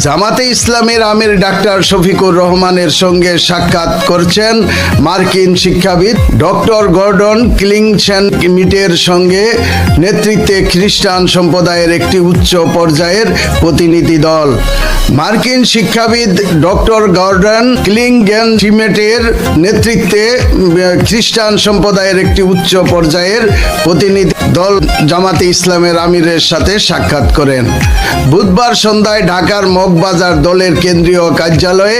জামাতে ইসলামের আমির ডাক্তার শফিকুর রহমানের সঙ্গে সাক্ষাৎ করছেন মার্কিন শিক্ষাবিদ ডক্টর গর্ডন ক্লিংসেনমিটের সঙ্গে নেতৃত্বে খ্রিস্টান সম্প্রদায়ের একটি উচ্চ পর্যায়ের প্রতিনিধি দল। মার্কিন শিক্ষাবিদ ডক্টর গর্ডন ক্লিংসেনমিটের নেতৃত্বে খ্রিস্টান সম্প্রদায়ের একটি উচ্চ পর্যায়ের প্রতিনিধি দল জামাতে ইসলামের আমিরের সাথে সাক্ষাৎ করেন। বুধবার সন্ধ্যায় ঢাকার মগবাজার দলের কেন্দ্রীয় কার্যালয়ে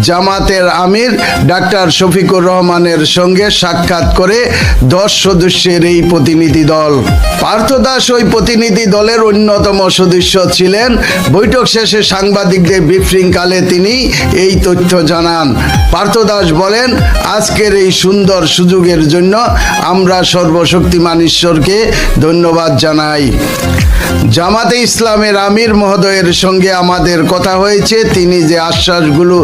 জামাতের আমির ডাক্তার শফিকুর রহমানের সঙ্গে সাক্ষাৎ করে 10 সদস্যের এই প্রতিনিধি দল। পার্থ দাস ওই প্রতিনিধি দলের অন্যতম সদস্য ছিলেন। বৈঠক শেষে সাংবাদিকদের ব্রিফিংকালে তিনি এই তথ্য জানান। পার্থ দাস বলেন, আজকের এই সুন্দর সুযোগের জন্য আমরা সর্বশক্তিমান ঈশ্বরকে ধন্যবাদ জানাই। জামাতে ইসলামের আমির মহোদয়ের সঙ্গে আমাদের কথা হয়েছে। তিনি যে আশ্বাসগুলো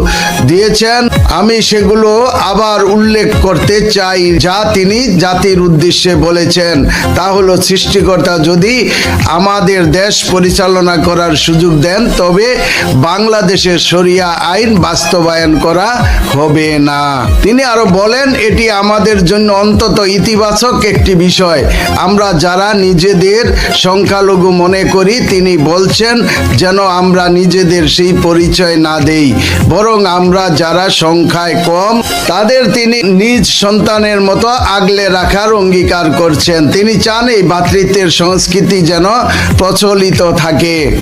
দিয়েছেন আমি সেগুলো আবার উল্লেখ করতে চাই, যা তিনি জাতির উদ্দেশ্যে বলেছেন। তা হলো, সৃষ্টিকর্তা যদি আমাদের দেশ পরিচালনা করার সুযোগ দেন তবে বাংলাদেশের শরিয়া আইন বাস্তবায়ন করা হবে না। তিনি আরো বলেন, এটি আমাদের জন্য অন্তত ইতিবাচক একটি বিষয়। আমরা যারা নিজেদের সংখ্যালঘু মনে করি, তিনি বলছেন যেন আমরা নিজেদের সেই পরিচয় না দেই, বরং আমরা যারা সংখ্যায় কম তাদের তিনি নিজ সন্তানের মতো আগলে রাখার অঙ্গীকার করছেন। তিনি চান এই ভ্রাতৃত্বের সংস্কৃতি যেন প্রচলিত থাকে।